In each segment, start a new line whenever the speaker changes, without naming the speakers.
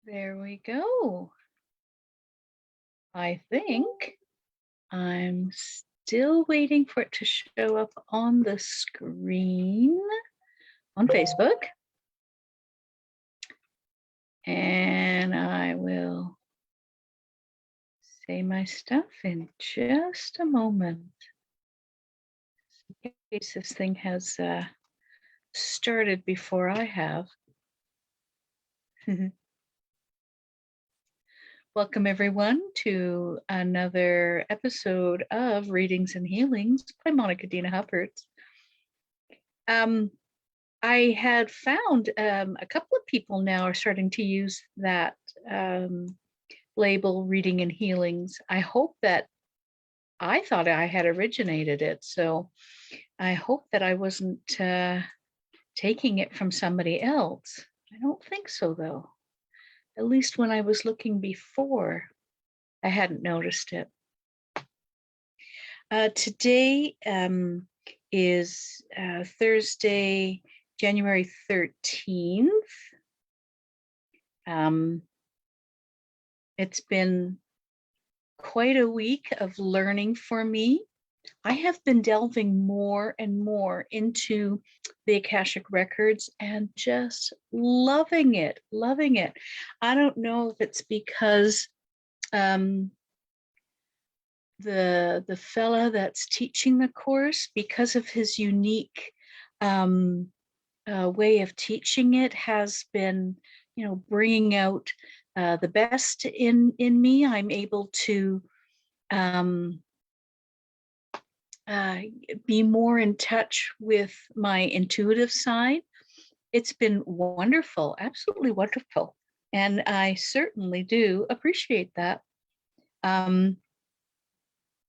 There we go. I think I'm still waiting for it to show up on the screen on Facebook. And I will say my stuff in just a moment. In case this thing has started before I have. Welcome, everyone, to another episode of Readings and Healings by Monika, Dena, Huppertz. I had found a couple of people now are starting to use that label, Reading and Healings. I thought I had originated it, so I hope that I wasn't taking it from somebody else. I don't think so, though. At least when I was looking before, I hadn't noticed it. Today is Thursday, January 13th. It's been quite a week of learning for me. I have been delving more and more into the Akashic Records and just loving it. I don't know if it's because the fella that's teaching the course, because of his unique way of teaching it, has been, bringing out the best in me. I'm able to be more in touch with my intuitive side. It's been wonderful, absolutely wonderful. And I certainly do appreciate that. The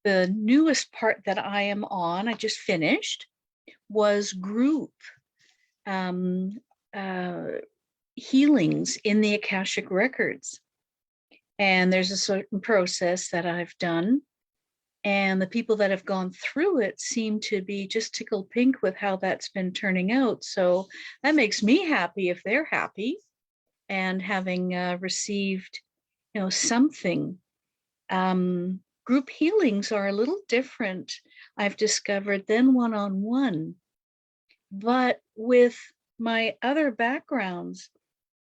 newest part that I am on, I just finished, was group healings in the Akashic Records. And there's a certain process that I've done. And the people that have gone through it seem to be just tickled pink with how that's been turning out. So that makes me happy if they're happy and having received, something. Group healings are a little different, I've discovered, than one-on-one. But with my other backgrounds,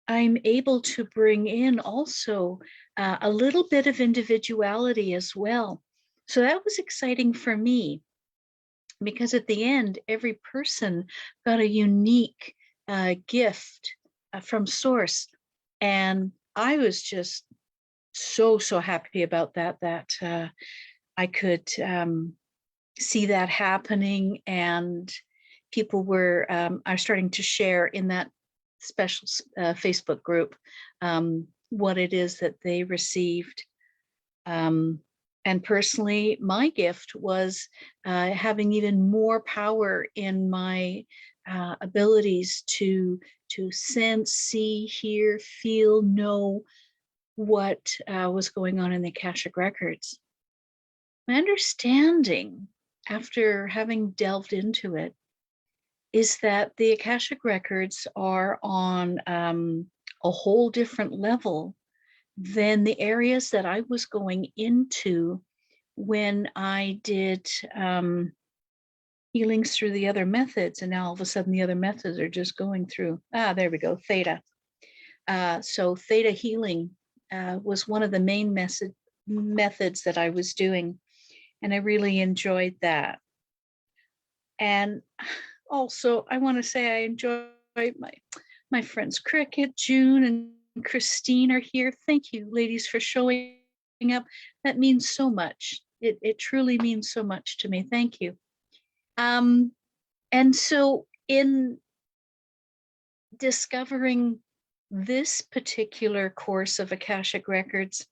I'm able to bring in also a little bit of individuality as well. So that was exciting for me, because at the end, every person got a unique gift from Source. And I was just so happy about that I could see that happening, and people are starting to share in that special Facebook group what it is that they received. And personally, my gift was having even more power in my abilities to sense, see, hear, feel, know what was going on in the Akashic Records. My understanding, after having delved into it, is that the Akashic Records are on a whole different level than the areas that I was going into when I did healings through the other methods. And now all of a sudden the other methods are just going through, there we go, theta. So theta healing was one of the main methods that I was doing. And I really enjoyed that. And also, I want to say I enjoyed my friends Cricket, June, and Christine are here. Thank you, ladies, for showing up. That means so much. It truly means so much to me. Thank you. And so in discovering this particular course of Akashic Records,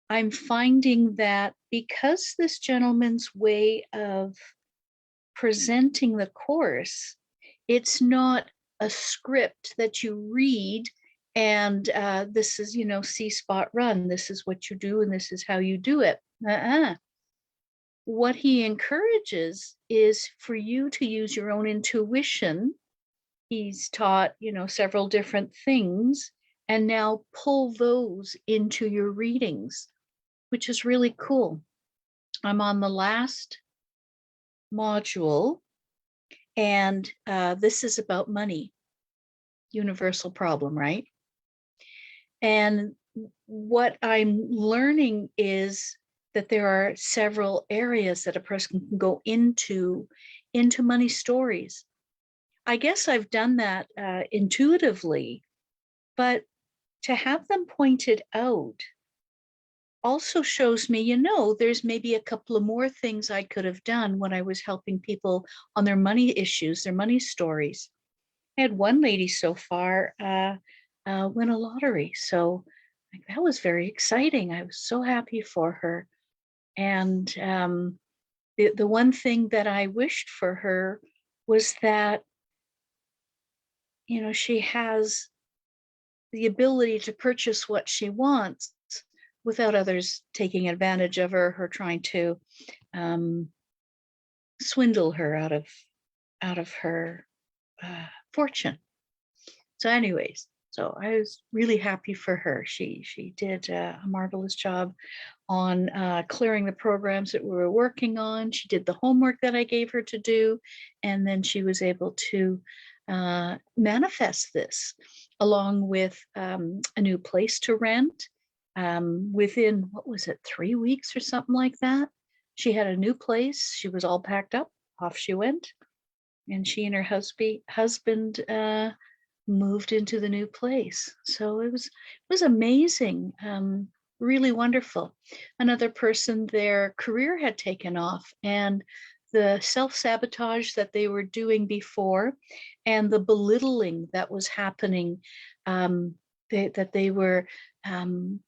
I'm finding that because this gentleman's way of presenting the course, it's not a script that you read and this is, see, spot, run. This is what you do and this is how you do it. What he encourages is for you to use your own intuition. He's taught, several different things, and now pull those into your readings, which is really cool. I'm on the last module, and this is about money, universal problem, right? And what I'm learning is that there are several areas that a person can go into money stories. I guess I've done that intuitively, but to have them pointed out also shows me, there's maybe a couple of more things I could have done when I was helping people on their money issues, their money stories. I had one lady so far win a lottery. So that was very exciting. I was so happy for her. And the one thing that I wished for her was that, she has the ability to purchase what she wants without others taking advantage of her trying to swindle her out of her fortune. So anyways, so I was really happy for her. She did a marvelous job on clearing the programs that we were working on. She did the homework that I gave her to do, and then she was able to manifest this along with a new place to rent. Within, what was it, 3 weeks or something like that, she had a new place. She was all packed up. Off she went, and she and her husband moved into the new place. So it was amazing, really wonderful. Another person, their career had taken off, and the self-sabotage that they were doing before and the belittling that was happening, that they were kind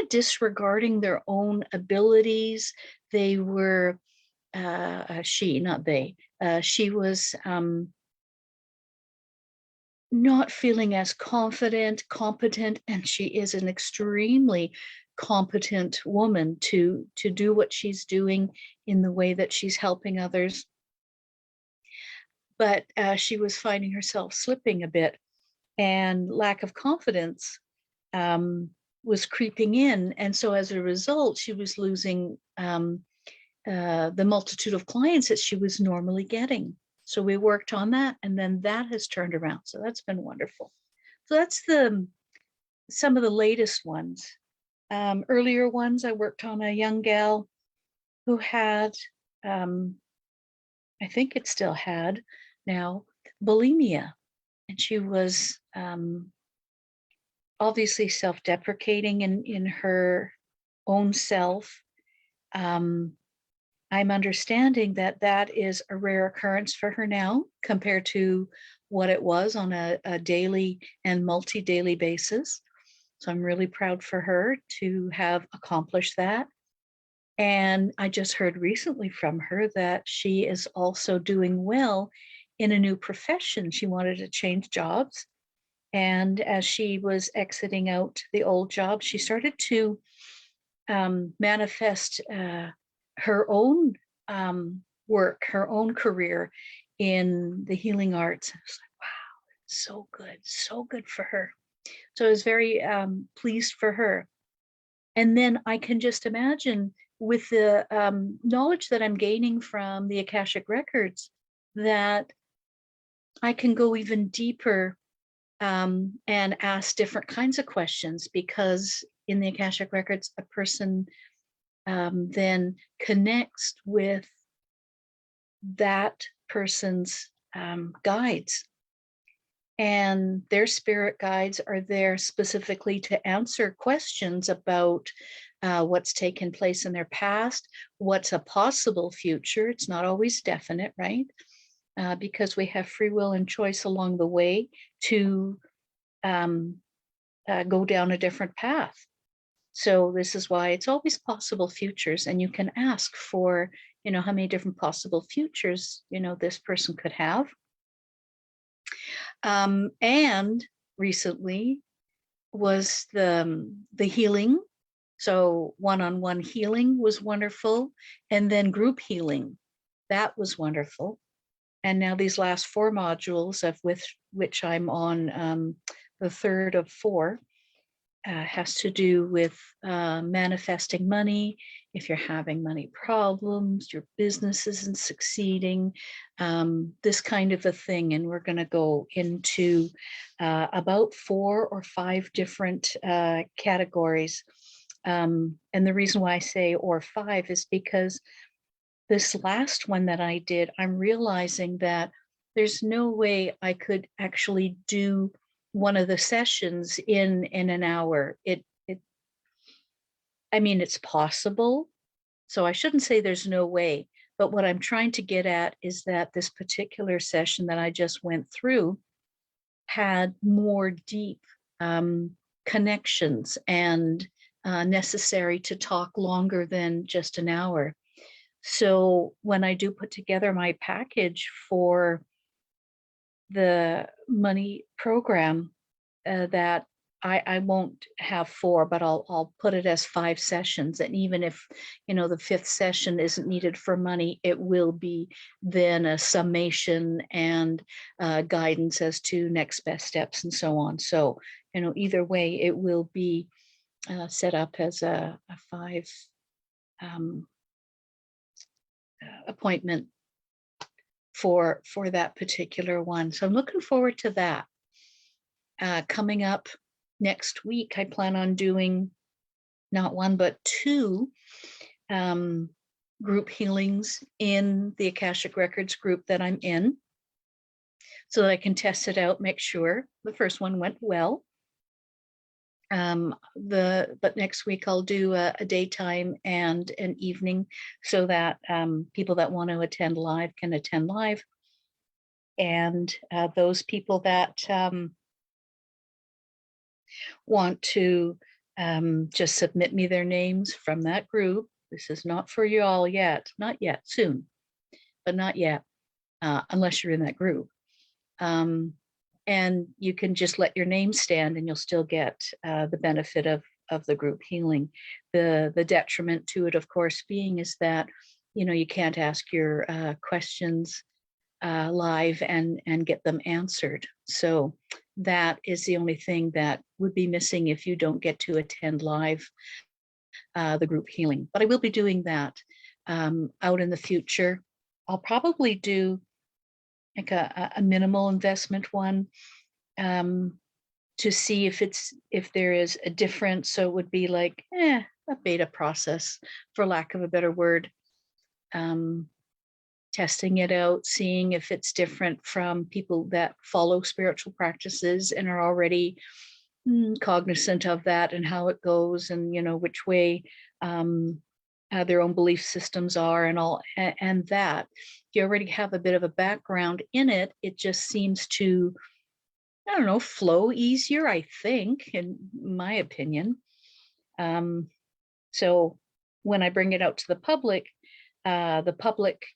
of disregarding their own abilities. They were, she, not they, she was not feeling as confident, competent, and she is an extremely competent woman to do what she's doing in the way that she's helping others. But she was finding herself slipping a bit, and lack of confidence was creeping in. And so as a result, she was losing the multitude of clients that she was normally getting. So we worked on that, and then that has turned around. So that's been wonderful. So that's some of the latest ones. Earlier ones, I worked on a young gal who had, I think it still had now, bulimia. And she was obviously self-deprecating in her own self. I'm understanding that is a rare occurrence for her now compared to what it was on a daily and multi-daily basis. So I'm really proud for her to have accomplished that. And I just heard recently from her that she is also doing well in a new profession. She wanted to change jobs. And as she was exiting out the old job, she started to manifest her own work, her own career in the healing arts. I was like, wow, so good for her. So I was very pleased for her. And then I can just imagine, with the knowledge that I'm gaining from the Akashic Records, that I can go even deeper and ask different kinds of questions, because in the Akashic Records, a person then connects with that person's guides. And their spirit guides are there specifically to answer questions about what's taken place in their past, what's a possible future. It's not always definite, right? Because we have free will and choice along the way to go down a different path. So this is why it's always possible futures, and you can ask for, how many different possible futures, this person could have. And recently was the healing. So one-on-one healing was wonderful, and then group healing, that was wonderful. And now these last 4 modules, of which I'm on the third of 4 has to do with manifesting money. If you're having money problems, your business isn't succeeding, this kind of a thing. And we're going to go into about 4 or 5 different categories. And the reason why I say or 5 is because this last one that I did, I'm realizing that there's no way I could actually do one of the sessions in an hour. I mean, it's possible. So I shouldn't say there's no way, but what I'm trying to get at is that this particular session that I just went through had more deep connections and necessary to talk longer than just an hour. So when I do put together my package for the money program, that I won't have 4, but I'll put it as 5 sessions. And even if, the 5th session isn't needed for money, it will be then a summation and guidance as to next best steps and so on. So, either way, it will be set up as a 5 appointment for that particular one. So I'm looking forward to that. Coming up next week, I plan on doing not 1, but 2 group healings in the Akashic Records group that I'm in, so that I can test it out, make sure the first one went well. But next week I'll do a daytime and an evening, so that people that want to attend live can attend live. And those people that want to just submit me their names from that group. This is not for you all yet, not yet, soon, but not yet, unless you're in that group. And you can just let your name stand and you'll still get the benefit of the group healing. The detriment to it, of course, being is that, you can't ask your questions live and get them answered. So that is the only thing that would be missing if you don't get to attend live the group healing. But I will be doing that out in the future. I'll probably do like a minimal investment one to see if there is a difference. So it would be like a beta process, for lack of a better word. Testing it out, seeing if it's different from people that follow spiritual practices and are already cognizant of that and how it goes, and which way their own belief systems are and all. And that if you already have a bit of a background in it, it just seems to, I don't know, flow easier, I think, in my opinion. So when I bring it out to the public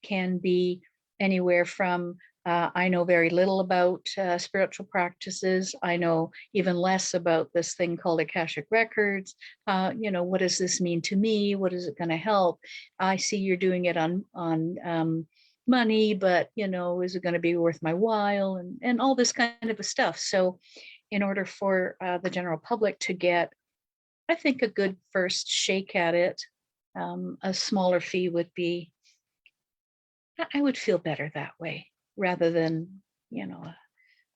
can be anywhere from I know very little about spiritual practices. I know even less about this thing called Akashic Records. What does this mean to me? What is it going to help? I see you're doing it on money, but is it going to be worth my while? And all this kind of stuff. So in order for the general public to get, I think, a good first shake at it, a smaller fee would be, I would feel better that way, rather than,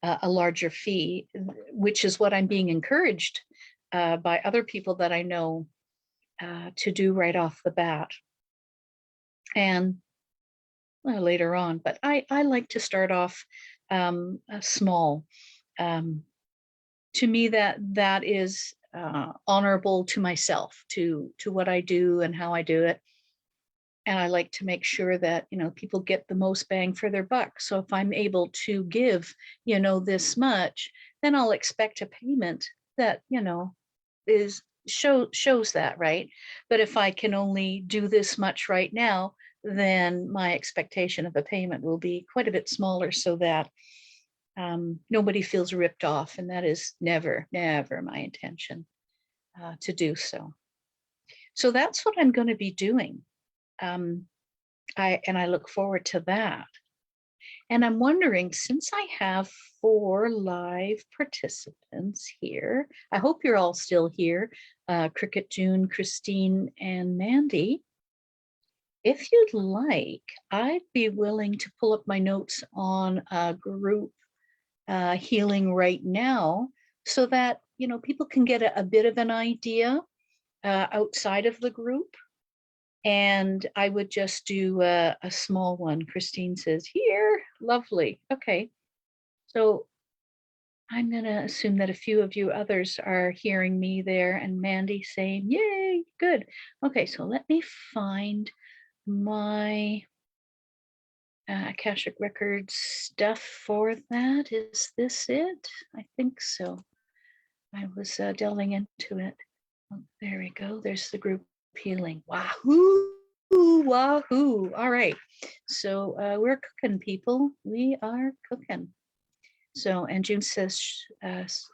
a larger fee, which is what I'm being encouraged by other people that I know to do right off the bat. And later on, but I like to start off small. To me, that is honorable to myself, to what I do and how I do it. And I like to make sure that, people get the most bang for their buck. So if I'm able to give, this much, then I'll expect a payment that, shows that, right? But if I can only do this much right now, then my expectation of a payment will be quite a bit smaller, so that nobody feels ripped off. And that is never, never my intention to do so. So that's what I'm going to be doing. I look forward to that. And I'm wondering, since I have 4 live participants here, I hope you're all still here, Cricket, June, Christine, and Mandy. If you'd like, I'd be willing to pull up my notes on group healing right now so that, people can get a bit of an idea outside of the group. And I would just do a small one. Christine says, here, lovely. Okay. So I'm going to assume that a few of you others are hearing me there, and Mandy saying, yay, good. Okay, so let me find my Akashic Records stuff for that. Is this it? I think so. I was delving into it. Oh, there we go. There's the group healing. Wahoo! Wahoo! All right. So we're cooking, people. We are cooking. So, and June says,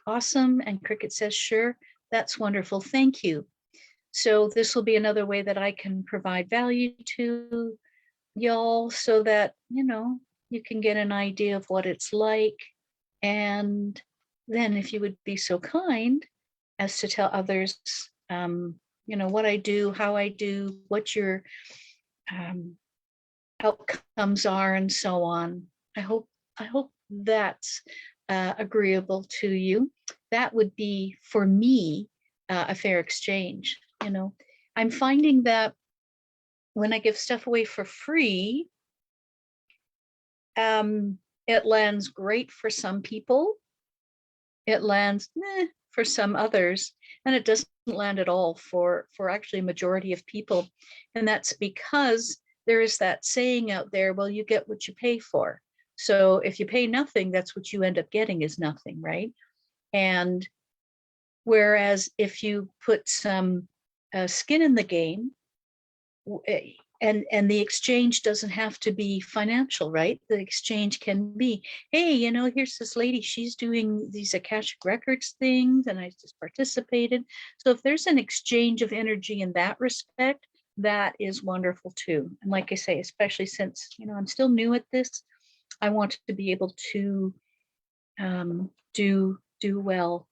awesome. And Cricket says, sure. That's wonderful. Thank you. So this will be another way that I can provide value to y'all so that, you can get an idea of what it's like. And then if you would be so kind as to tell others, what I do, how I do, what your outcomes are, and so on. I hope that's agreeable to you. That would be, for me, a fair exchange. I'm finding that when I give stuff away for free, it lands great for some people. It lands for some others, and it doesn't land at all for actually a majority of people. And that's because there is that saying out there, well, you get what you pay for. So if you pay nothing, that's what you end up getting, is nothing, right? And whereas if you put some skin in the game, and the exchange doesn't have to be financial, right? The exchange can be, hey, here's this lady, she's doing these Akashic Records things, and I just participated. So if there's an exchange of energy in that respect, that is wonderful too. And like I say, especially since, I'm still new at this, I want to be able to do well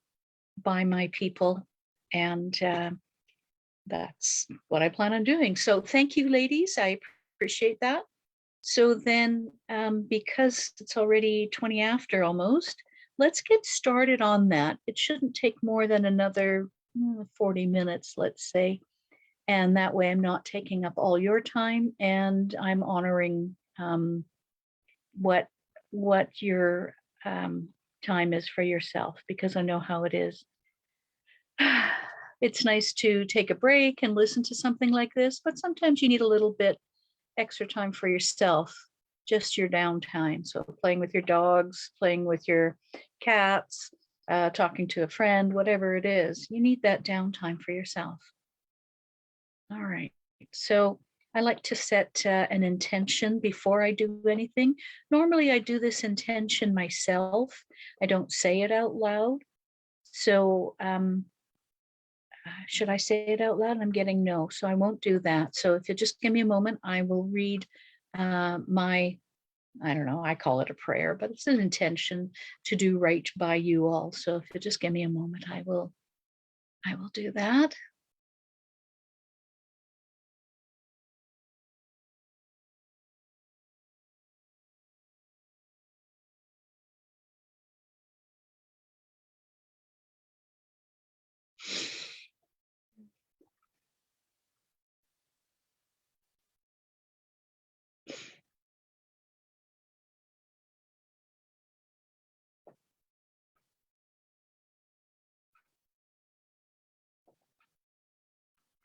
by my people. And that's what I plan on doing. So thank you, ladies. I appreciate that. So then, because it's already 20 after almost, let's get started on that. It shouldn't take more than another 40 minutes, let's say. And that way I'm not taking up all your time, and I'm honoring what your time is for yourself, because I know how it is. It's nice to take a break and listen to something like this, but sometimes you need a little bit extra time for yourself, just your downtime. So playing with your dogs, playing with your cats, talking to a friend, whatever it is, you need that downtime for yourself. All right. So I like to set an intention before I do anything. Normally I do this intention myself. I don't say it out loud. So should I say it out loud? I'm getting no, so I won't do that. So if you just give me a moment, I will read I don't know, I call it a prayer, but it's an intention to do right by you all. So if you just give me a moment, I will do that.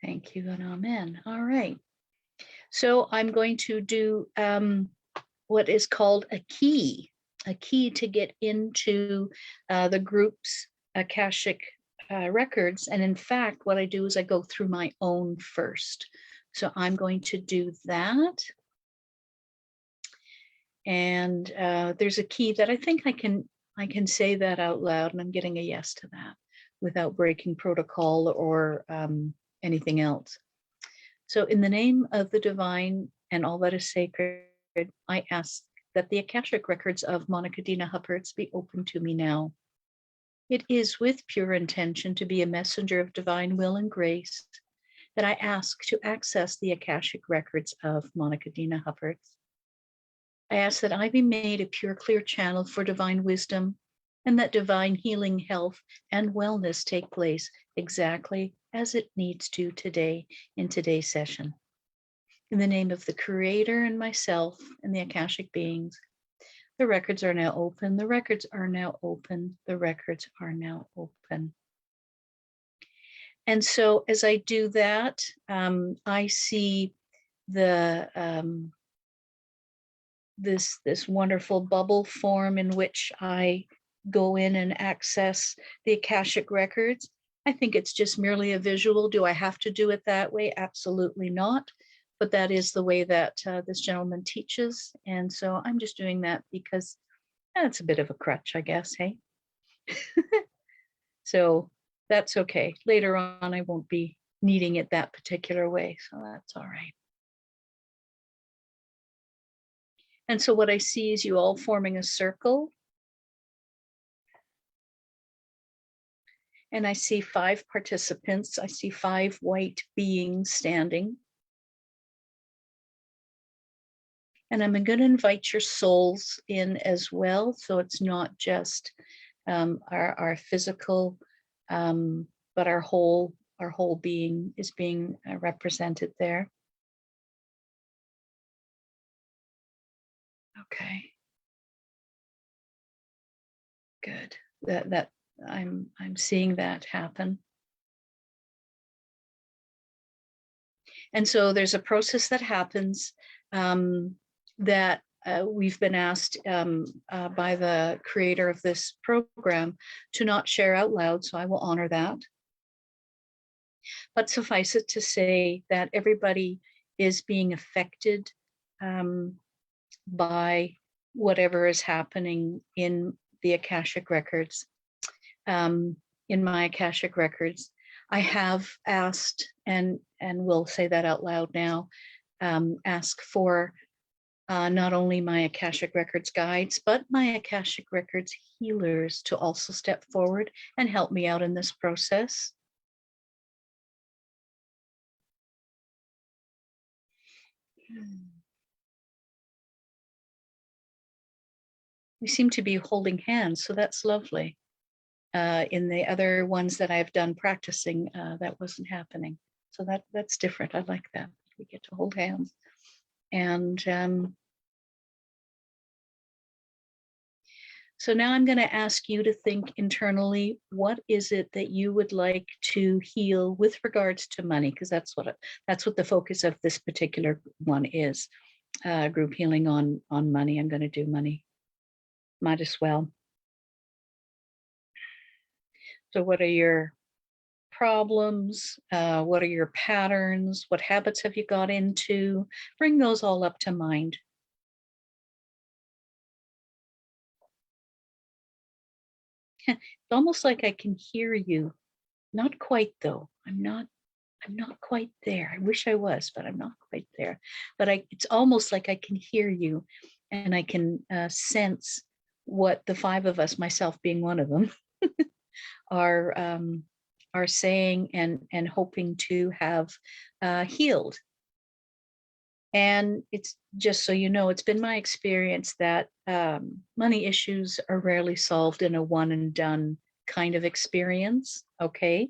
Thank you and amen. All right. So I'm going to do what is called a key to get into the group's Akashic records. And in fact, what I do is I go through my own first. So I'm going to do that. And there's a key that I think I can say that out loud, and I'm getting a yes to that without breaking protocol or anything else. So in the name of the divine and all that is sacred, I ask that the Akashic records of Monika Dena Huppertz be open to me now. It is with pure intention to be a messenger of divine will and grace that I ask to access the Akashic records of Monika Dena Huppertz. I ask that I be made a pure, clear channel for divine wisdom, and that divine healing, health, and wellness take place exactly as it needs to today in today's session. In the name of the Creator and myself and the Akashic beings, the records are now open. The records are now open. The records are now open. And so as I do that, I see the this wonderful bubble form in which I go in and access the Akashic records. I think it's just merely a visual. Do I have to do it that way? Absolutely not. But that is the way that this gentleman teaches. And so I'm just doing that because it's a bit of a crutch, I guess, hey? So that's okay. Later on, I won't be needing it that particular way. So that's all right. And so what I see is you all forming a circle. And I see 5 participants. I see 5 white beings standing. And I'm going to invite your souls in as well. So it's not just our physical, but our whole being is being represented there. Okay. Good. That I'm seeing that happen. And so there's a process that happens that we've been asked by the creator of this program to not share out loud, so I will honor that. But suffice it to say that everybody is being affected by whatever is happening in the Akashic records. In my Akashic records, I have asked, and we'll say that out loud now, ask for not only my Akashic Records guides, but my Akashic Records healers to also step forward and help me out in this process. We seem to be holding hands, so that's lovely. In the other ones that I've done practicing, that wasn't happening. So that's different. I like that. We get to hold hands. And so now I'm going to ask you to think internally, what is it that you would like to heal with regards to money? Because that's what the focus of this particular one is. Group healing on money. I'm going to do money. Might as well. So what are your problems? What are your patterns? What habits have you got into? Bring those all up to mind. It's almost like I can hear you. Not quite though. I'm not quite there. I wish I was, but I'm not quite there. But it's almost like I can hear you, and I can sense what the 5 of us, myself being one of them, are saying and hoping to have healed. And it's just so you know, it's been my experience that money issues are rarely solved in a one and done kind of experience. Okay.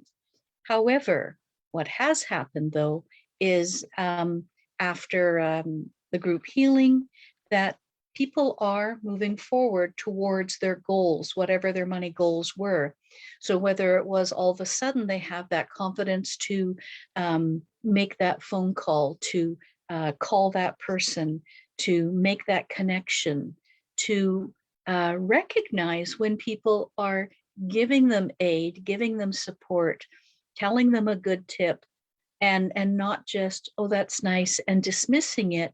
However, what has happened though is after the group healing, that people are moving forward towards their goals, whatever their money goals were. So whether it was all of a sudden they have that confidence to make that phone call, to call that person, to make that connection, to recognize when people are giving them aid, giving them support, telling them a good tip, and not just, oh, that's nice, and dismissing it,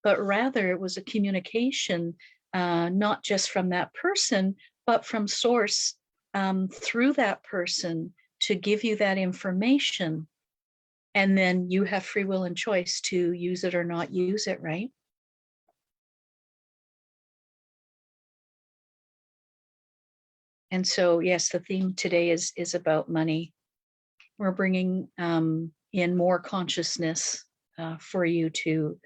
but rather it was a communication, not just from that person, but from source through that person to give you that information. And then you have free will and choice to use it or not use it, right? And so, yes, the theme today is about money. We're bringing in more consciousness for you to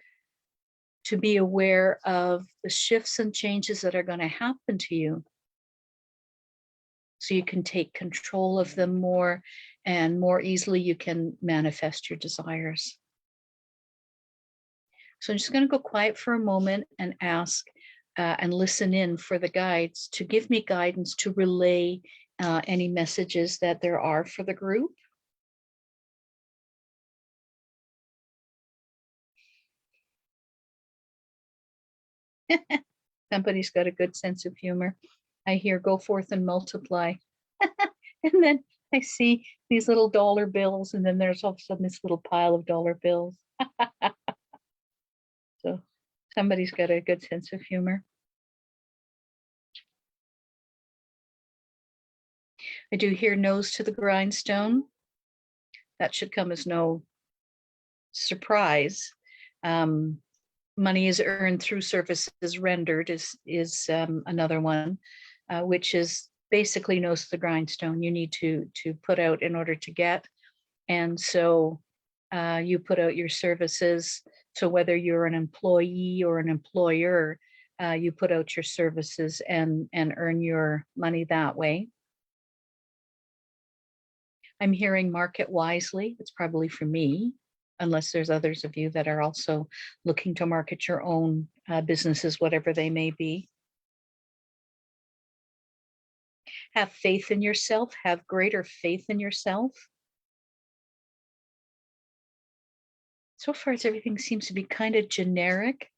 be aware of the shifts and changes that are going to happen to you, so you can take control of them more, and more easily you can manifest your desires. So I'm just going to go quiet for a moment and ask and listen in for the guides to give me guidance to relay any messages that there are for the group. Somebody's got a good sense of humor. I hear go forth and multiply. And then I see these little dollar bills, and then there's all of a sudden this little pile of dollar bills. So somebody's got a good sense of humor. I do hear nose to the grindstone. That should come as no surprise. Money is earned through services rendered is another one, which is basically nose to the grindstone. You need to put out in order to get. And so you put out your services. So whether you're an employee or an employer, you put out your services and earn your money that way. I'm hearing market wisely. It's probably for me, unless there's others of you that are also looking to market your own businesses, whatever they may be. Have faith in yourself. Have greater faith in yourself. So far as everything seems to be kind of generic,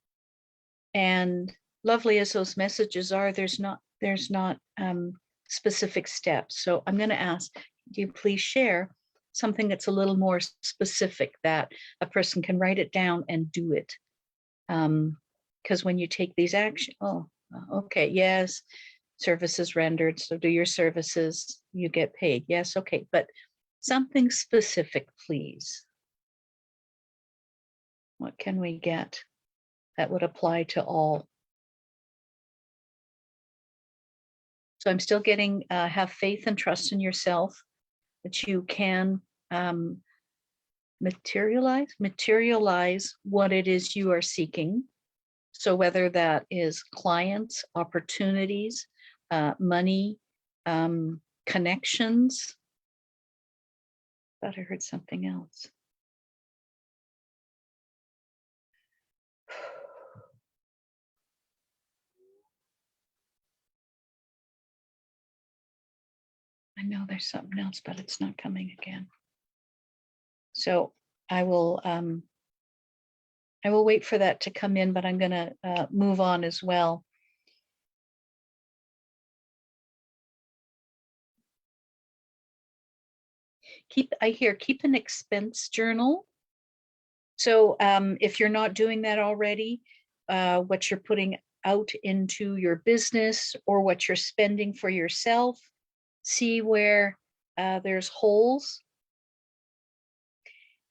and lovely as those messages are, there's not specific steps. So I'm going to ask, do you please share something that's a little more specific that a person can write it down and do it? Because when you take these actions, okay, yes, services rendered. So do your services, you get paid. Yes, okay, but something specific, please. What can we get that would apply to all? So I'm still getting have faith and trust in yourself that you can materialize what it is you are seeking. So whether that is clients, opportunities, money, connections. Thought I heard something else. I know there's something else, but it's not coming again. So I will wait for that to come in, but I'm going to move on as well. Keep an expense journal. So if you're not doing that already, what you're putting out into your business or what you're spending for yourself, see where there's holes.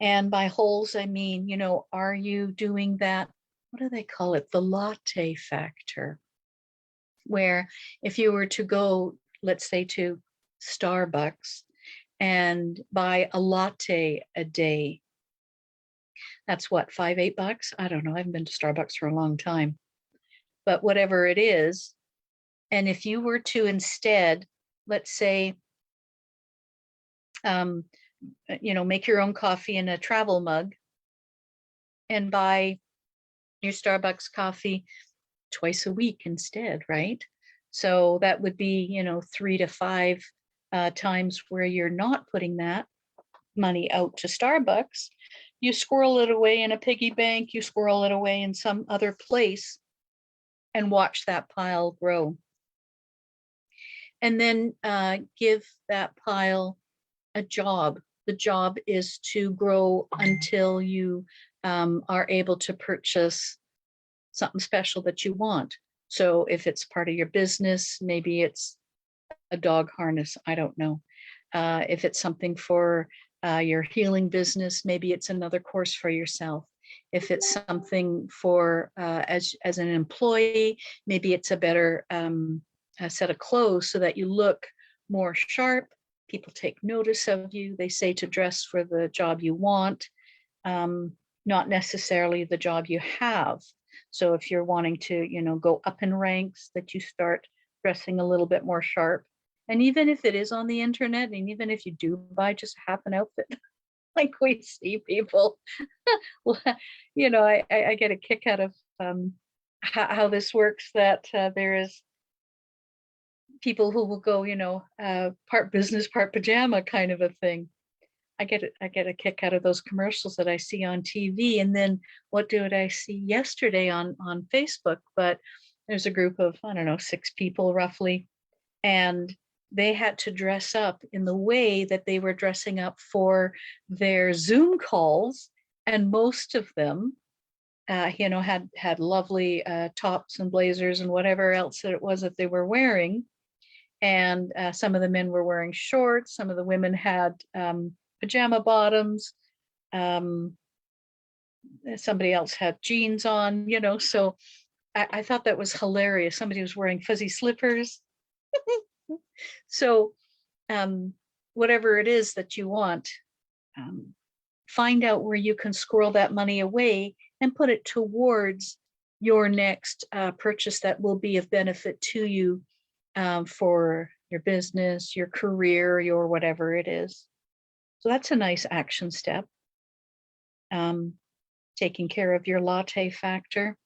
And by holes, I mean, are you doing that? What do they call it? The latte factor. Where if you were to go, let's say, to Starbucks and buy a latte a day, that's what, $5-8? I don't know. I haven't been to Starbucks for a long time. But whatever it is, and if you were to instead, let's say, make your own coffee in a travel mug and buy your Starbucks coffee twice a week instead, right? So that would be, 3 to 5 times where you're not putting that money out to Starbucks. You squirrel it away in a piggy bank, you squirrel it away in some other place and watch that pile grow. And then give that pile a job. The job is to grow until you are able to purchase something special that you want. So if it's part of your business, maybe it's a dog harness, I don't know. If it's something for your healing business, maybe it's another course for yourself. If it's something for as an employee, maybe it's a better set of clothes so that you look more sharp. People take notice of you. They say to dress for the job you want, not necessarily the job you have. So if you're wanting to, go up in ranks, that you start dressing a little bit more sharp. And even if it is on the internet, and even if you do buy just half an outfit, like we see people, well, I get a kick out of how this works, that there is people who will go, part business, part pajama kind of a thing. I get a kick out of those commercials that I see on TV. And then what did I see yesterday on Facebook? But there's a group of, I don't know, 6 people roughly, and they had to dress up in the way that they were dressing up for their Zoom calls. And most of them, had lovely tops and blazers and whatever else that it was that they were wearing. And some of the men were wearing shorts. Some of the women had pajama bottoms. Somebody else had jeans on, so I thought that was hilarious. Somebody was wearing fuzzy slippers. So whatever it is that you want, find out where you can squirrel that money away and put it towards your next purchase that will be of benefit to you for your business, your career, your whatever it is. So that's a nice action step. Taking care of your latte factor.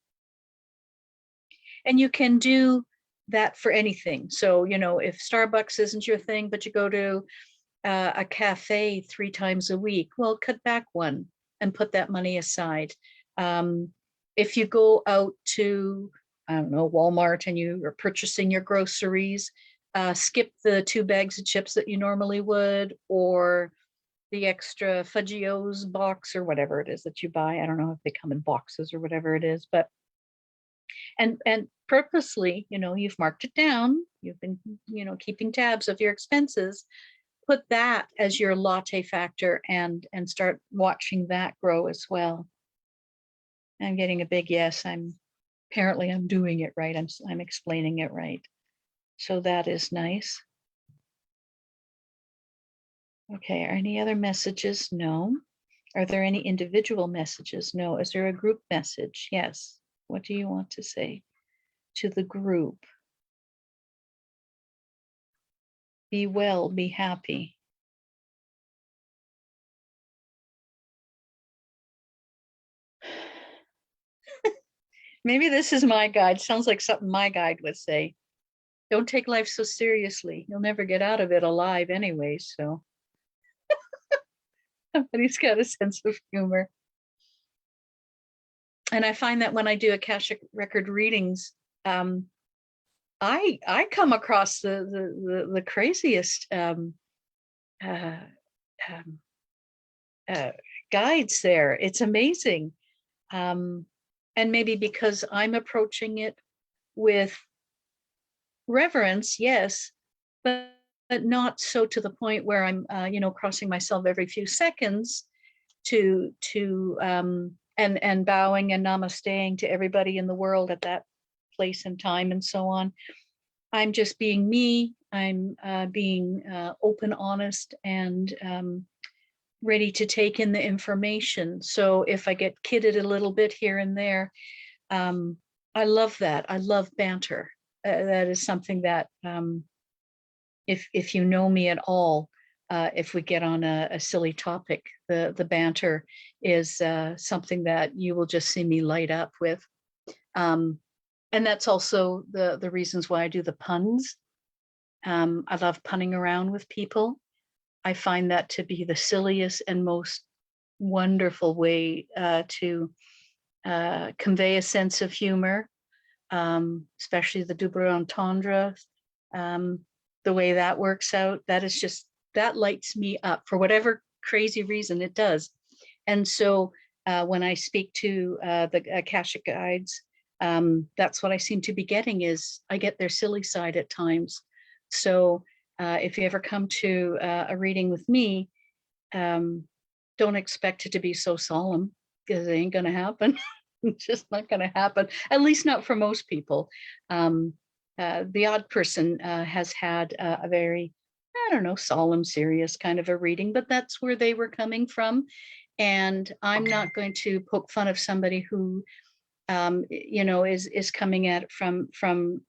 And you can do that for anything. So, if Starbucks isn't your thing, but you go to a cafe 3 times a week, well, cut back one and put that money aside. If you go out to, I don't know, Walmart, and you are purchasing your groceries, skip the 2 bags of chips that you normally would, or the extra Fudgy-O's box or whatever it is that you buy. I don't know if they come in boxes or whatever it is, but and purposely, you've marked it down. You've been, keeping tabs of your expenses. Put that as your latte factor and start watching that grow as well. I'm getting a big yes. I'm doing it right. I'm explaining it right. So that is nice. Okay, are any other messages? No. Are there any individual messages? No. Is there a group message? Yes. What do you want to say to the group? Be well, be happy. Maybe this is my guide. Sounds like something my guide would say. Don't take life so seriously. You'll never get out of it alive anyway, so. But he's got a sense of humor. And I find that when I do Akashic record readings, I come across the craziest guides there. It's amazing. And maybe because I'm approaching it with reverence, yes, but not so to the point where I'm, crossing myself every few seconds to and bowing and namasteing to everybody in the world at that place and time and so on. I'm just being me. I'm being open, honest, and ready to take in the information. So if I get kidded a little bit here and there, I love that. I love banter. That is something that, if you know me at all, if we get on a silly topic, the banter is something that you will just see me light up with. And that's also the reasons why I do the puns. I love punning around with people. I find that to be the silliest and most wonderful way to convey a sense of humor, especially the double entendre. The way that works out, that lights me up for whatever crazy reason it does. And so when I speak to the Akashic guides, that's what I seem to be getting, is I get their silly side at times. So if you ever come to a reading with me, don't expect it to be so solemn, because it ain't going to happen. It's just not going to happen, at least not for most people. the odd person has had a very, I don't know, solemn, serious kind of a reading, but that's where they were coming from. And I'm not going to poke fun of somebody who, is coming at it from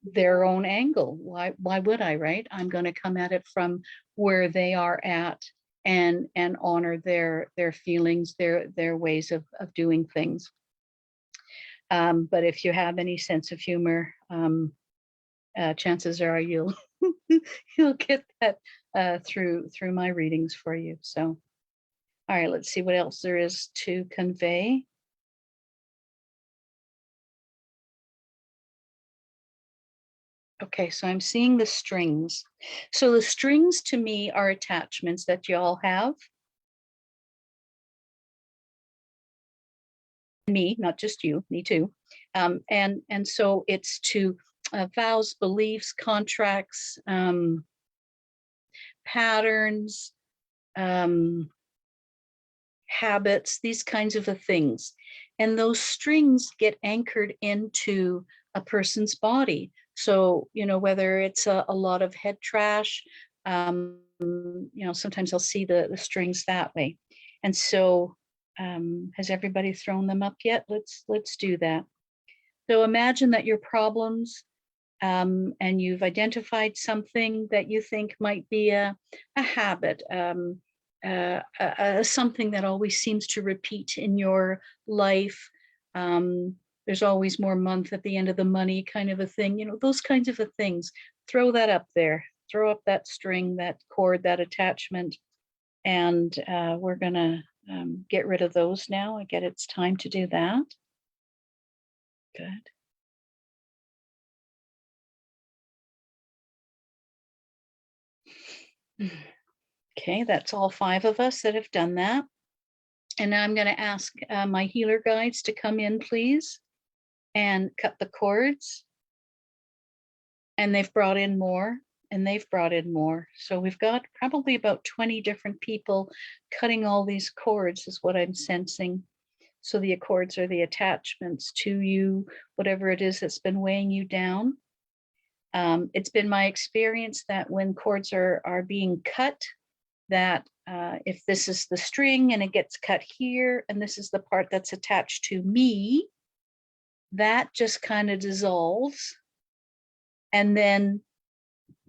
their own angle. Why would I, right? I'm going to come at it from where they are at and honor their feelings, their ways of doing things. But if you have any sense of humor, chances are you'll you'll get that through my readings for you. So, all right, let's see what else there is to convey. Okay, so I'm seeing the strings. So the strings to me are attachments that you all have. Me, not just you, me too. And so it's to vows, beliefs, contracts, patterns, habits, these kinds of things. And those strings get anchored into a person's body. So, whether it's a lot of head trash, sometimes I'll see the strings that way. And so, has everybody thrown them up yet? Let's do that. So imagine that your problems, and you've identified something that you think might be a habit, something that always seems to repeat in your life. There's always more month at the end of the money kind of a thing, those kinds of things. Throw that up there, throw up that string, that cord, that attachment. And we're going to get rid of those now. I get it's time to do that. Good. Okay, that's all 5 of us that have done that. And now I'm going to ask my healer guides to come in, please, and cut the cords. And they've brought in more, and they've brought in more. So we've got probably about 20 different people cutting all these cords, is what I'm sensing. So the cords are the attachments to you, whatever it is that's been weighing you down. It's been my experience that when cords are being cut, that if this is the string and it gets cut here, and this is the part that's attached to me, that just kind of dissolves. And then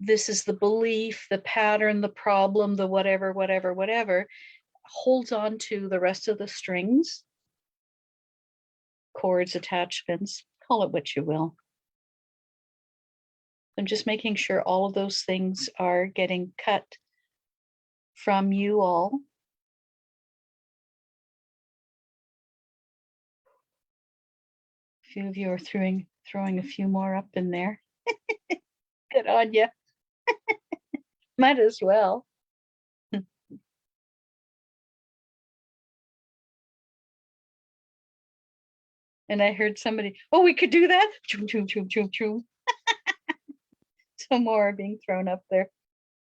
this is the belief, the pattern, the problem, the whatever, holds on to the rest of the strings, cords, attachments, call it what you will. I'm just making sure all of those things are getting cut from you all. A few of you are throwing a few more up in there. Good on you. Might as well. And I heard somebody, oh, we could do that. Choom, choom, choom, choom, choom. Some more are being thrown up there.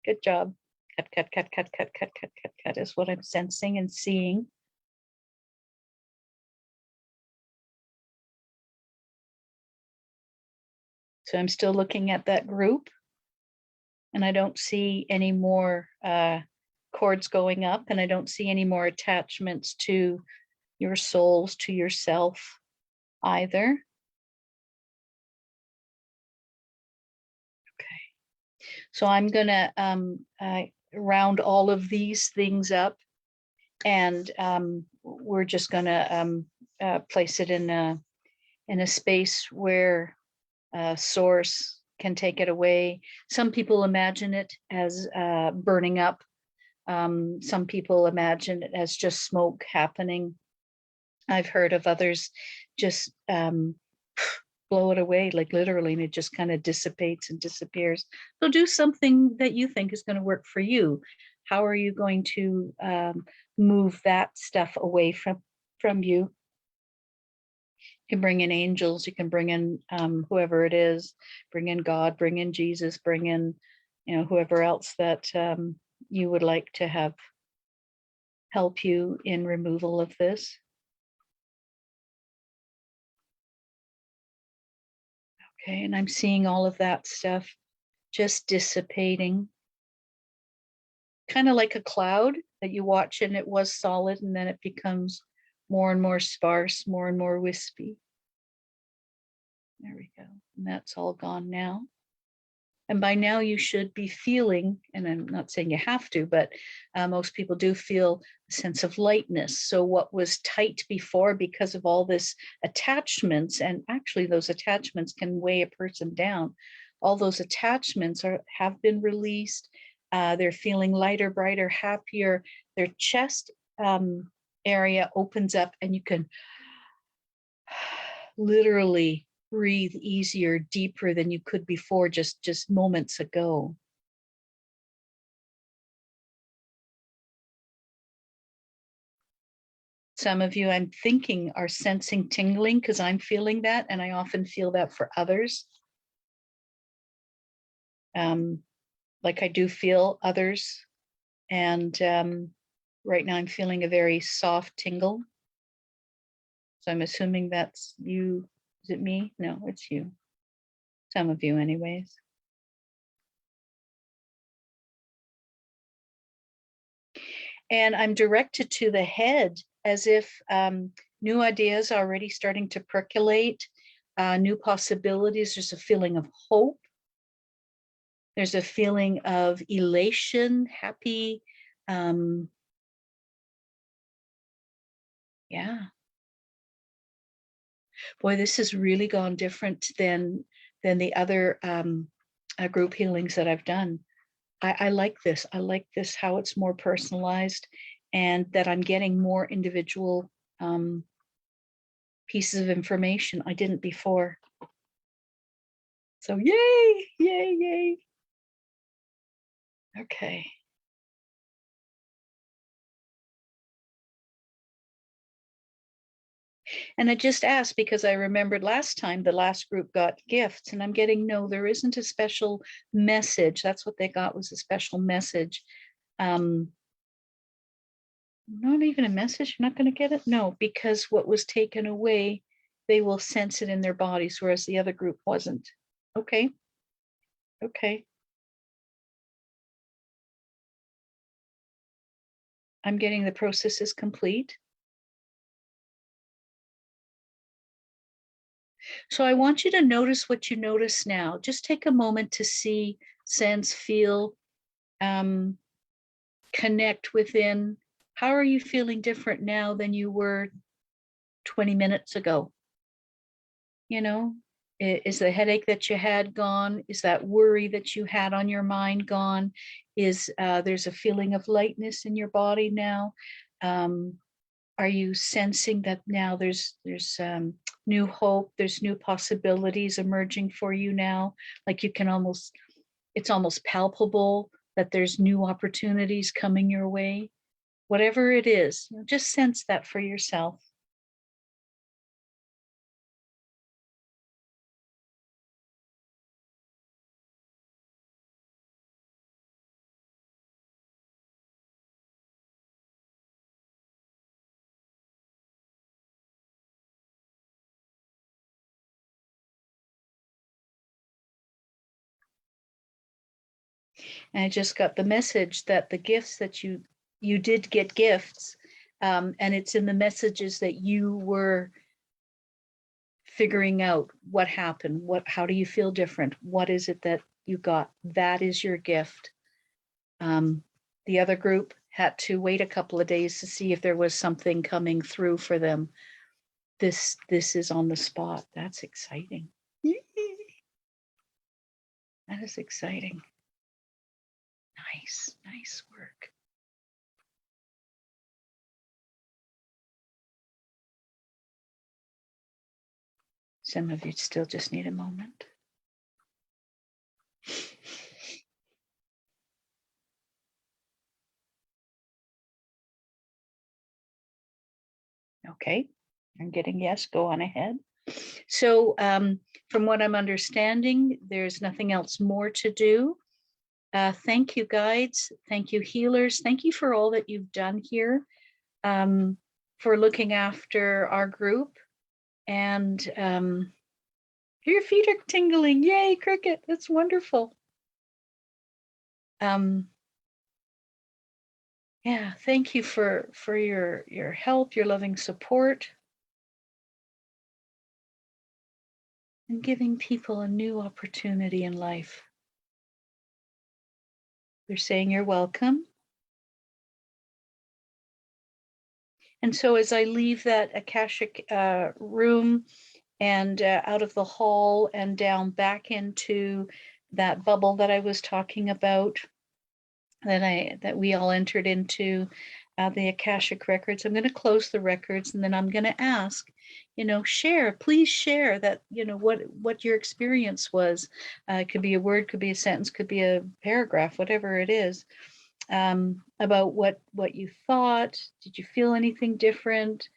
Good job. Cut, cut, cut, cut, cut, cut, cut, cut, cut is what I'm sensing and seeing. So I'm still looking at that group, and I don't see any more cords going up, and I don't see any more attachments to your souls, to yourself either. Okay. So I'm going to round all of these things up, and we're just going to place it in a space where source can take it away. Some people imagine it as burning up. Some people imagine it as just smoke happening. I've heard of others just blow it away, like literally, and it just kind of dissipates and disappears. So do something that you think is going to work for you. How are you going to move that stuff away from you? You can bring in angels, you can bring in whoever it is, bring in God, bring in Jesus, bring in, whoever else that you would like to have help you in removal of this. Okay, and I'm seeing all of that stuff just dissipating. Kind of like a cloud that you watch and it was solid and then it becomes more and more sparse, more and more wispy. There we go. And that's all gone now. And by now you should be feeling, and I'm not saying you have to, but most people do feel a sense of lightness. So what was tight before because of all this attachments, and actually those attachments can weigh a person down, all those attachments have been released. They're feeling lighter, brighter, happier. Their chest area opens up and you can literally breathe easier, deeper than you could before just moments ago. Some of you, I'm thinking, are sensing tingling because I'm feeling that, and I often feel that for others. Like I do feel others, and right now I'm feeling a very soft tingle. So I'm assuming that's you. Is it me? No, it's you. Some of you, anyways. And I'm directed to the head as if new ideas are already starting to percolate, new possibilities. There's a feeling of hope. There's a feeling of elation, happy. Yeah. Boy, this has really gone different than the other group healings that I've done. I like this. I like this, how it's more personalized and that I'm getting more individual pieces of information I didn't before. So yay, yay, yay. Okay. And I just asked because I remembered last time the last group got gifts, and I'm getting no, there isn't a special message. That's what they got, was a special message. Not even a message. You're not going to get it? No, because what was taken away, they will sense it in their bodies, whereas the other group wasn't. Okay. Okay. I'm getting the process is complete. So I want you to notice what you notice now. Just take a moment to see, sense, feel, connect within. How are you feeling different now than you were 20 minutes ago? You know, is the headache that you had gone? Is that worry that you had on your mind gone? Is there's a feeling of lightness in your body now? Are you sensing that now there's new hope, there's new possibilities emerging for you now? Like you can almost, it's almost palpable that there's new opportunities coming your way. Whatever it is, just sense that for yourself. And I just got the message that the gifts that you did get gifts, and it's in the messages that you were figuring out what happened, how do you feel different, what is it that you got, that is your gift. The other group had to wait a couple of days to see if there was something coming through for them. This is on the spot. That's exciting. That is exciting. Nice work. Some of you still just need a moment. Okay, I'm getting yes, go on ahead. So from what I'm understanding, there's nothing else more to do. Thank you, guides. Thank you, healers. Thank you for all that you've done here, for looking after our group. And Your feet are tingling. Yay, Cricket. That's wonderful. Yeah, thank you for your help, your loving support, and giving people a new opportunity in life. They're saying you're welcome. And so as I leave that Akashic room and out of the hall and down back into that bubble that I was talking about, that we all entered into, the Akashic records, I'm going to close the records, and then I'm going to ask, please share that, what your experience was. It could be a word, could be a sentence, could be a paragraph, whatever it is, about what you thought. Did you feel anything different?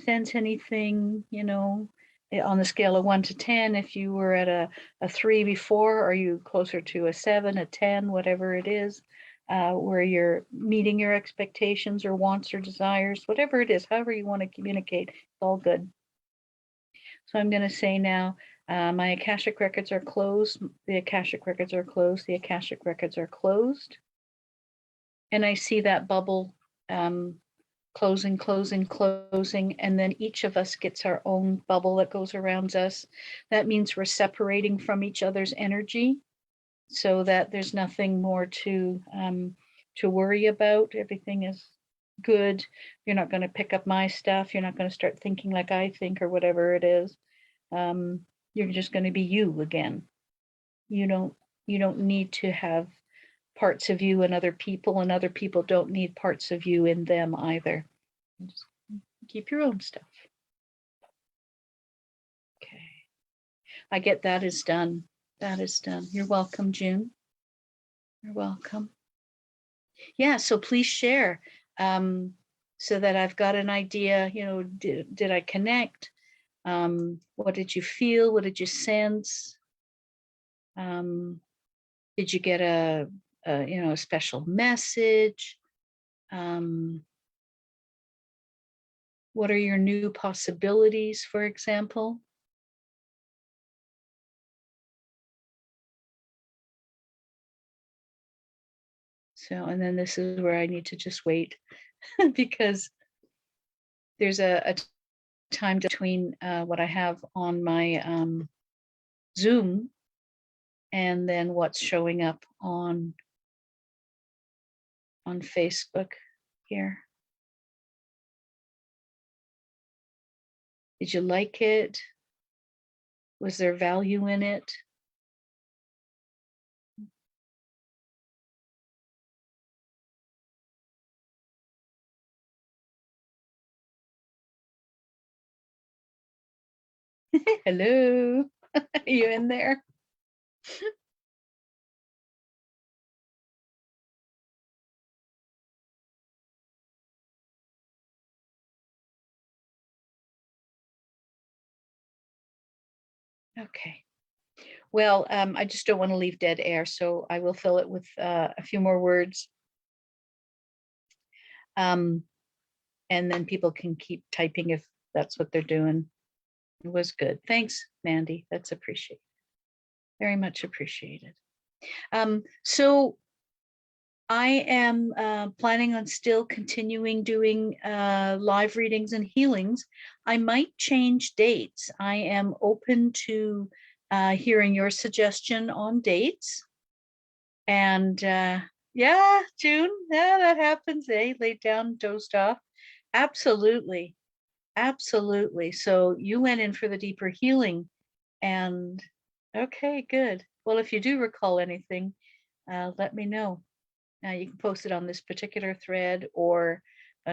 Sense anything? On the scale of 1 to 10, if you were at a 3 before, are you closer to a 7, a 10, whatever it is, where you're meeting your expectations or wants or desires, whatever it is, however you want to communicate, it's all good. So I'm going to say now, my Akashic records are closed. The Akashic records are closed. The Akashic records are closed. And I see that bubble closing, closing, closing, and then each of us gets our own bubble that goes around us. That means we're separating from each other's energy, so that there's nothing more to worry about. Everything is good. You're not going to pick up my stuff. You're not going to start thinking like I think or whatever it is. You're just going to be you again. You don't need to have parts of you in other people, and other people don't need parts of you in them either. Just keep your own stuff. Okay. I get that is done. That is done. You're welcome, June. You're welcome. Yeah, so please share, so that I've got an idea, did I connect? What did you feel? What did you sense? Did you get a special message? What are your new possibilities, for example? So, and then this is where I need to just wait because there's a time between what I have on my Zoom and then what's showing up on Facebook here. Did you like it? Was there value in it? Hello, are you in there? Okay. Well, I just don't want to leave dead air, so I will fill it with a few more words. And then people can keep typing if that's what they're doing. It was good. Thanks, Mandy. That's appreciated. Very much appreciated. So I am planning on still continuing doing live readings and healings. I might change dates. I am open to hearing your suggestion on dates. And yeah, June, yeah, that happens. Laid down, dozed off. Absolutely. Absolutely. So you went in for the deeper healing. And okay, good. Well, if you do recall anything, let me know. You can post it on this particular thread or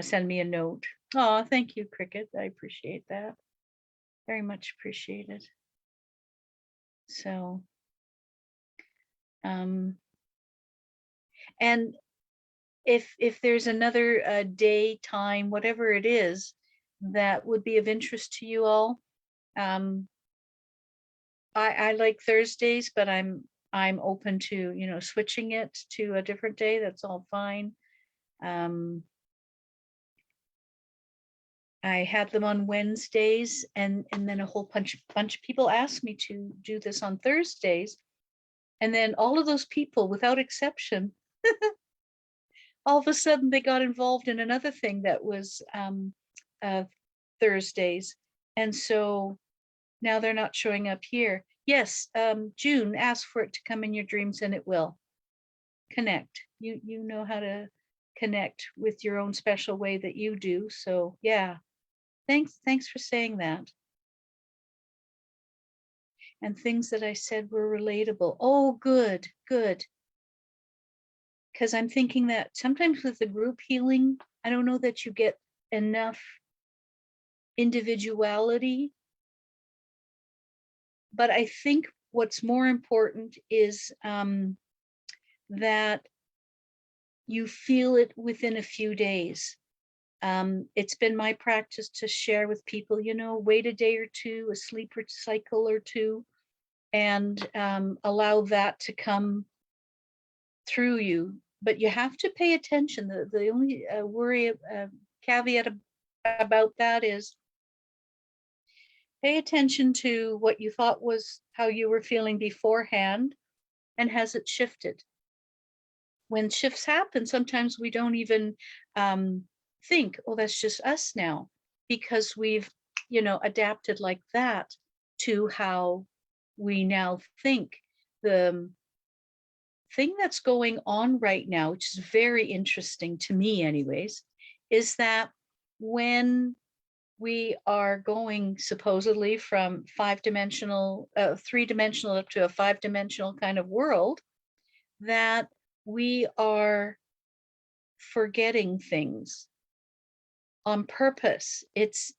send me a note. Oh, thank you, Cricket. I appreciate that. Very much appreciated. So, and if there's another day, time, whatever it is that would be of interest to you all, I like Thursdays, but I'm open to switching it to a different day. That's all fine. I had them on Wednesdays, and then a whole bunch of people asked me to do this on Thursdays. And then all of those people, without exception, all of a sudden they got involved in another thing that was Thursdays. And so now they're not showing up here. Yes, June, ask for it to come in your dreams and it will. Connect. You know how to connect with your own special way that you do. So yeah, thanks for saying that. And things that I said were relatable. Oh, good. Because I'm thinking that sometimes with the group healing, I don't know that you get enough individuality. But I think what's more important is that you feel it within a few days. It's been my practice to share with people, wait a day or two, a sleep cycle or two, and allow that to come through you. But you have to pay attention. The only caveat about that is pay attention to what you thought was how you were feeling beforehand, and has it shifted? When shifts happen, sometimes we don't even think, oh, that's just us now, because we've, adapted like that to how we now think. The thing that's going on right now, which is very interesting to me anyways, is that when we are going supposedly from 3-dimensional up to a 5-dimensional kind of world, that we are forgetting things on purpose. It's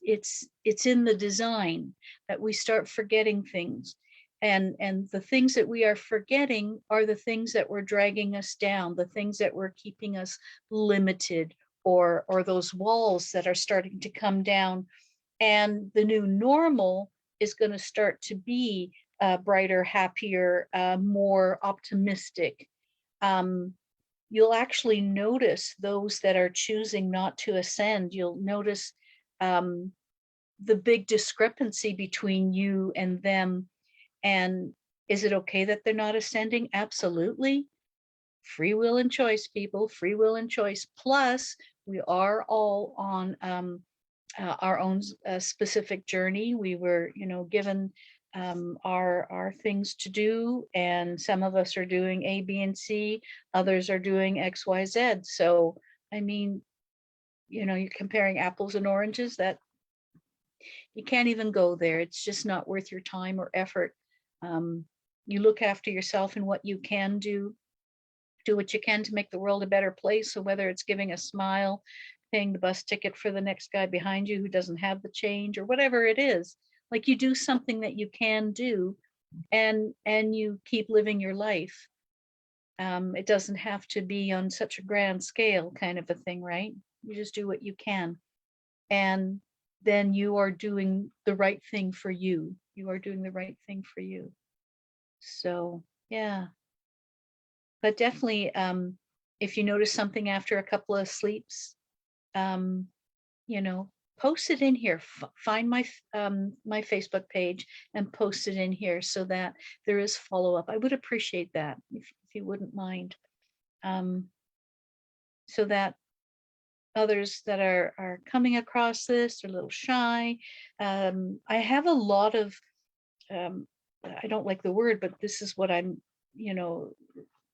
in the design that we start forgetting things. And the things that we are forgetting are the things that were dragging us down, the things that were keeping us limited, or those walls that are starting to come down. And the new normal is going to start to be brighter, happier, more optimistic. You'll actually notice those that are choosing not to ascend. You'll notice the big discrepancy between you and them. And is it okay that they're not ascending? Absolutely. Free will and choice, people, free will and choice. Plus, we are all on our own specific journey. We were, given our things to do, and some of us are doing A, B, and C. Others are doing X, Y, Z. So, I mean, you're comparing apples and oranges. That you can't even go there. It's just not worth your time or effort. You look after yourself and what you can do. Do what you can to make the world a better place. So whether it's giving a smile, paying the bus ticket for the next guy behind you who doesn't have the change, or whatever it is, like, you do something that you can do, and you keep living your life. It doesn't have to be on such a grand scale kind of a thing, right? You just do what you can. And then you are doing the right thing for you. You are doing the right thing for you. So, yeah. But definitely, if you notice something after a couple of sleeps, post it in here. Find my my Facebook page and post it in here so that there is follow-up. I would appreciate that if you wouldn't mind, so that others that are coming across this are a little shy. I have a lot of, I don't like the word, but this is what I'm,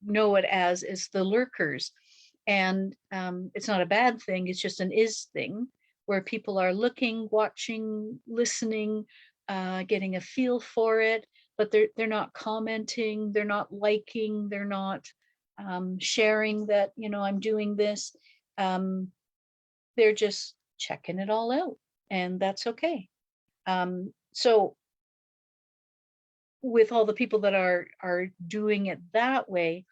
know it as, is the lurkers. And it's not a bad thing, it's just an is thing, where people are looking, watching, listening, getting a feel for it, but they're not commenting, they're not liking, they're not sharing that, I'm doing this. They're just checking it all out, and that's okay. So with all the people that are doing it that way,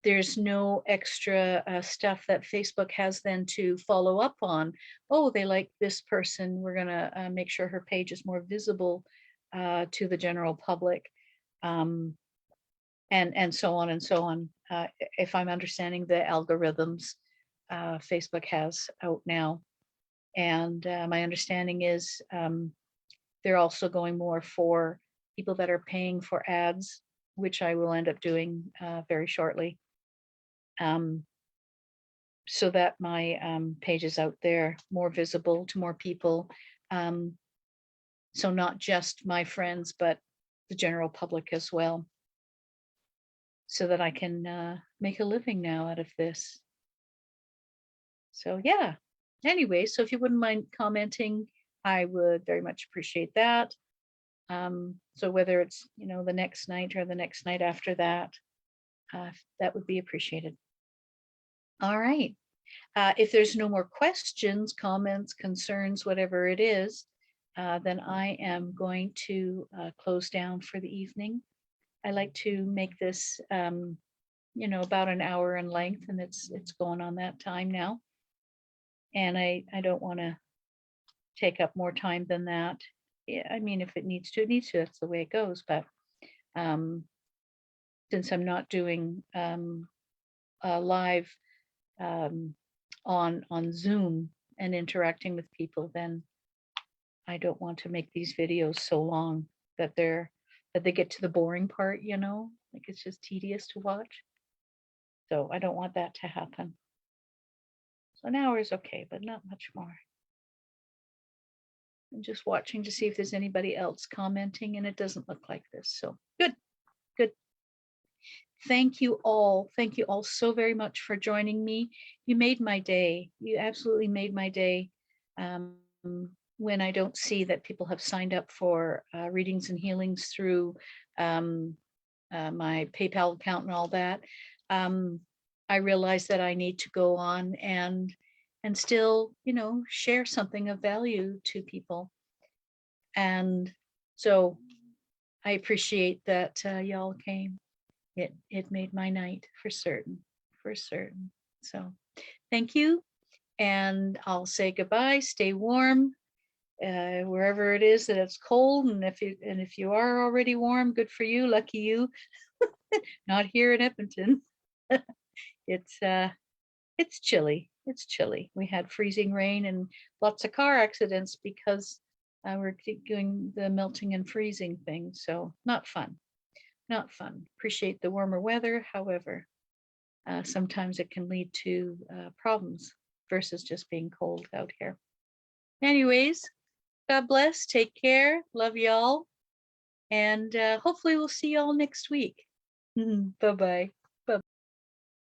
there's no extra stuff that Facebook has then to follow up on. Oh, they like this person, we're going to make sure her page is more visible to the general public, and so on and so on. If I'm understanding the algorithms Facebook has out now. And my understanding is they're also going more for people that are paying for ads, which I will end up doing very shortly. So that my page is out there, more visible to more people. So not just my friends, but the general public as well, so that I can make a living now out of this. So yeah, anyway, so if you wouldn't mind commenting, I would very much appreciate that. So whether it's, the next night or the next night after that, that would be appreciated. All right. If there's no more questions, comments, concerns, whatever it is, then I am going to close down for the evening. I like to make this, about an hour in length, and it's going on that time now. And I don't want to take up more time than that. Yeah, I mean, if it needs to, it needs to. That's the way it goes. But since I'm not doing live on Zoom and interacting with people, then I don't want to make these videos so long that they get to the boring part, like it's just tedious to watch. So I don't want that to happen. So an hour is okay, but not much more. I'm just watching to see if there's anybody else commenting, and it doesn't look like this. So good. Thank you all. Thank you all so very much for joining me. You made my day. You absolutely made my day. When I don't see that people have signed up for readings and healings through my PayPal account and all that, I realize that I need to go on and still, share something of value to people. And so I appreciate that y'all came. It made my night for certain. So thank you. And I'll say goodbye. Stay warm wherever it is that it's cold. And if you are already warm, good for you. Lucky you. Not here in Edmonton. It's chilly. It's chilly. We had freezing rain and lots of car accidents because we're doing the melting and freezing thing. So not fun. Not fun. Appreciate the warmer weather. However, sometimes it can lead to problems versus just being cold out here. Anyways, God bless. Take care. Love y'all. And hopefully we'll see y'all next week. Bye-bye.